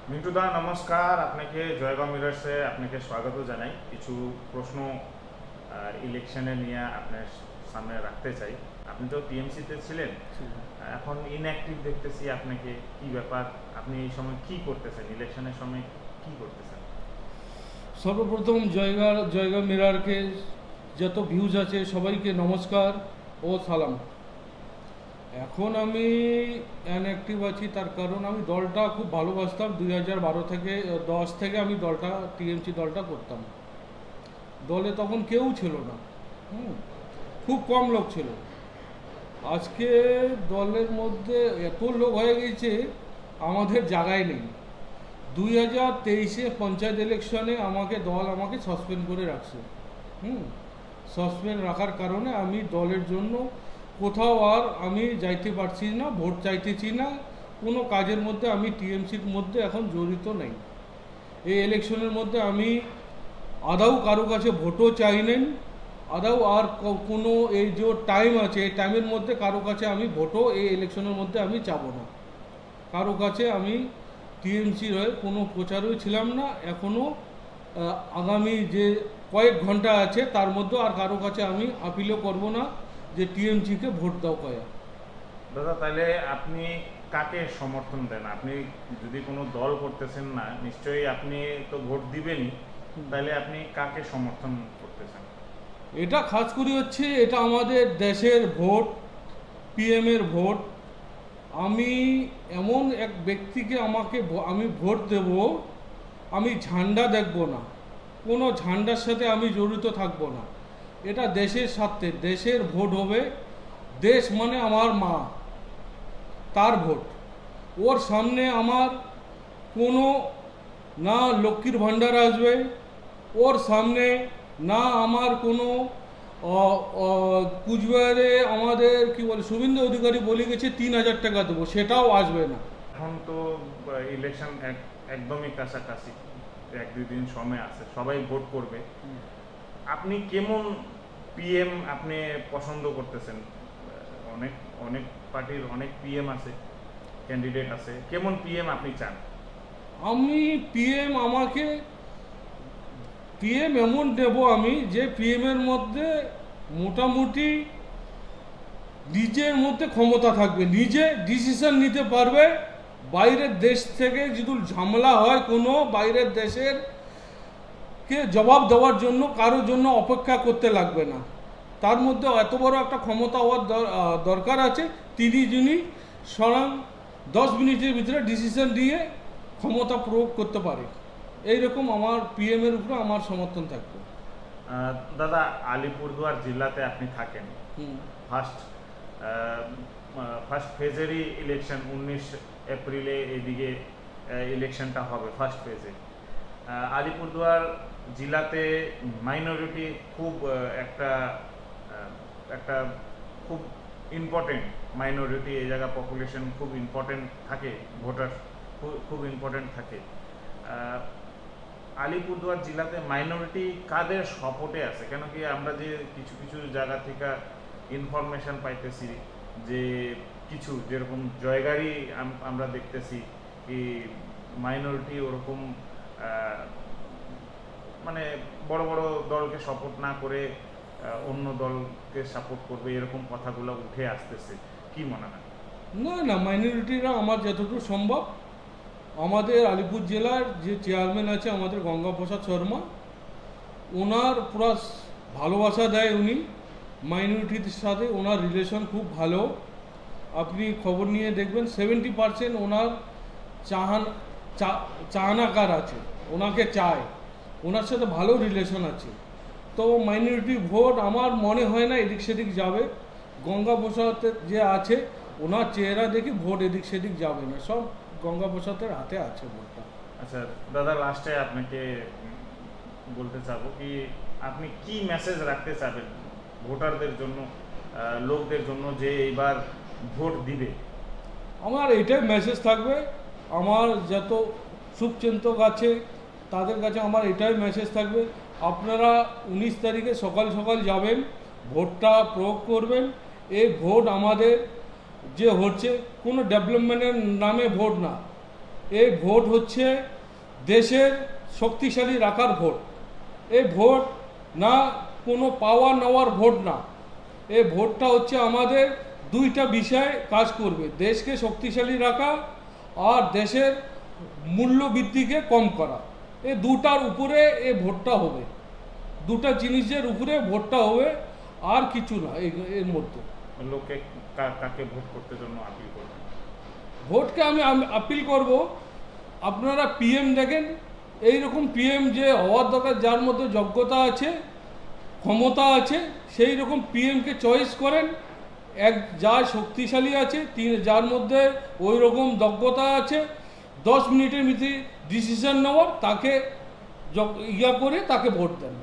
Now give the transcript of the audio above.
মিন্টু দা নমস্কার, আপনাকে জয়গাঁও মিরর্সে আপনাকে স্বাগত জানাই। কিছু প্রশ্ন ইলেকশনে নিয়ে আপনার সামনে রাখতে চাই। আপনি তো টিএমসিতে ছিলেন, এখন ইনঅ্যাক্টিভ দেখতেছি আপনাকে। কি ব্যাপার, আপনি এই সময় কি করতেছেন, ইলেকশনের সময় কি করতেছেন? সর্বপ্রথম জয়গাঁও মিরারকে যত ভিউজ আছে সবাইকে নমস্কার ও সালাম। এখন আমি অ্যানঅ্যাক্টিভ আছি, তার কারণ আমি দলটা খুব ভালোবাসতাম। 2012 থেকে 10 থেকে আমি দলটা টিএমসি দলটা করতাম। দলে তখন কেউ ছিল না, হুম, খুব কম লোক ছিল। আজকে দলের মধ্যে এত লোক হয়ে গেছে, আমাদের জায়গায় নেই। 2023-এ পঞ্চায়েত ইলেকশনে দল আমাকে সাসপেন্ড করে রাখছে। সাসপেন্ড রাখার কারণে আমি দলের জন্য কোথাও আর আমি যাইতে পারছি না, ভোট চাইতেছি না, কোনো কাজের মধ্যে আমি টিএমসির মধ্যে এখন জড়িত নেই। এই ইলেকশনের মধ্যে আমি আদাও কারো কাছে ভোটও চাই নেন, আদাও আর কোনো এই যে টাইম আছে এই টাইমের মধ্যে কারো কাছে আমি ভোটও এই ইলেকশনের মধ্যে আমি চাবো না। কারো কাছে আমি টিএমসির হয়ে কোনো প্রচারই ছিলাম না। এখনও আগামী যে কয়েক ঘন্টা আছে তার মধ্যে আর কারো কাছে আমি আপিলও করব না যে টিএমসিকে ভোট দাও কয়া। দাদা, তাহলে আপনি কাকে সমর্থন দেন? আপনি যদি কোনো দল করতেছেন না, নিশ্চয়ই আপনি তো ভোট দিবেনই, তাহলে আপনি কাকে সমর্থন করতেছেন? এটা খাস করে হচ্ছে, এটা আমাদের দেশের ভোট, পিএমের ভোট। আমি এমন এক ব্যক্তিকে আমি ভোট দেব, আমি ঝান্ডা দেখব না, কোনো ঝান্ডার সাথে আমি জড়িত থাকব না। এটা দেশের স্বার্থে, দেশের ভোট হবে। দেশ মানে আমার মা, তার ভোট। ওর সামনে আমার কোনো না লক্ষ্মীর ভাণ্ডার আসবে, ওর সামনে না আমার কোনো কুচবিহারে আমাদের কি বলে শুভেন্দু অধিকারী বলে গেছে 3,000 টাকা দেবো, সেটাও আসবে না। এখন তো ইলেকশন একদমই কাছাকাছি, এক দুই দিন সময় আছে, সবাই ভোট করবে। আপনি কেমন পিএম আপনি পছন্দ করতেছেন? অনেক অনেক পার্টির অনেক পিএম আছে, ক্যান্ডিডেট আছে, কেমন পিএম আপনি চান? আমি পিএম এমন দেব আমি, যে পিএমের মধ্যে মোটামুটি নিজের মধ্যে ক্ষমতা থাকবে, নিজে ডিসিশন নিতে পারবে। বাইরের দেশ থেকে যদি ঝামেলা হয়, কোনো বাইরের দেশের কে জবাব দেওয়ার জন্য কারোর জন্য অপেক্ষা করতে লাগবে না। তার মধ্যে এত বড় একটা ক্ষমতা হওয়ার দরকার আছে। যিনি স্বয়ং 10 মিনিটের ভিতরে ডিসিশন দিয়ে ক্ষমতা প্রয়োগ করতে পারে। এইরকম আমার পিএমের উপরে আমার সমর্থন থাকবে। দাদা, আলিপুরদুয়ার জেলাতে আপনি থাকেন। হুম। ফার্স্ট ফার্স্ট ফেজেরই ইলেকশন 19 এপ্রিলে এদিকে ইলেকশনটা হবে ফার্স্ট ফেজে। আলিপুরদুয়ার জেলাতে মাইনরিটি খুব একটা একটা খুব ইম্পর্টেন্ট মাইনরিটি, এই জায়গা পপুলেশন খুব ইম্পর্টেন্ট থাকে, ভোটার খুব ইম্পর্টেন্ট থাকে। আলিপুরদুয়ার জেলাতে মাইনরিটি কাদের সাপোর্টে আছে? কেন কি আমরা যে কিছু কিছু জায়গা থেকে ইনফরমেশন পাইতেছি যে কিছু যেরকম জয়গাড়ি আমরা দেখতেছি কি মাইনরিটি ওরকম মানে বড় বড় দলকে সাপোর্ট না করে অন্য দলকে সাপোর্ট করবে, এরকম কথাগুলো উঠে আসতেছে। কি মনে হয়? না না, মাইনরিটিরা আমার যতটুকু সম্ভব, আমাদের আলিপুর জেলার যে চেয়ারম্যান আছে আমাদের গঙ্গাপ্রসাদ শর্মা, ওনার পুরো ভালোবাসা দেয় উনি। মাইনরিটির সাথে ওনার রিলেশন খুব ভালো। আপনি খবর নিয়ে দেখবেন 70% ওনার চাহানাকার আছে, ওনাকে চায়, ওনার সাথে ভালো রিলেশন আছে। তো মাইনরিটি ভোট আমার মনে হয় না এদিক সেদিক যাবে। গঙ্গাপ্রসাদের যে আছে, ওনার চেহারা দেখি ভোট এদিক সেদিক যাবে না, সব গঙ্গাপ্রসাদের হাতে আছে ভোটটা। আচ্ছা দাদা, লাস্টে আপনাকে বলতে চাবো কি আপনি কি মেসেজ রাখতে চাবেন ভোটারদের জন্য, লোকদের জন্য যে এইবার ভোট দিবে? আমার এটাই মেসেজ থাকবে, আমার যত শুভচিন্তক আছে তাদের কাছে আমার এটাই মেসেজ থাকবে, আপনারা 19 তারিখে সকাল সকাল যাবেন, ভোটটা প্রয়োগ করবেন। এই ভোট আমাদের যে হচ্ছে কোনো ডেভেলপমেন্টের নামে ভোট না, এই ভোট হচ্ছে দেশের শক্তিশালী রাখার ভোট। এই ভোট না কোনো পাওয়া নেওয়ার ভোট না, এই ভোটটা হচ্ছে আমাদের দুইটা বিষয়ে কাজ করবে, দেশকে শক্তিশালী রাখা আর দেশের মূল্য বৃদ্ধিকে কম করা। এই দুটার উপরে এই ভোটটা হবে, দুটা জিনিসের উপরে ভোটটা হবে, আর কিছু না এর মধ্যে। লোকে কাকে ভোট করতে জন্য আপিল করবেন? ভোটকে আমি আপিল করব, আপনারা পিএম দেখেন, এইরকম পিএম যে হওয়ার দরকার, যার মধ্যে যোগ্যতা আছে, ক্ষমতা আছে, সেই রকম পিএমকে চয়েস করেন। যা শক্তিশালী আছে, যার মধ্যে ওই রকম যোগ্যতা আছে, 10 মিনিটের মধ্যে ডিসিশন নেওয়ার, তাকে করে তাকে ভোট দেন।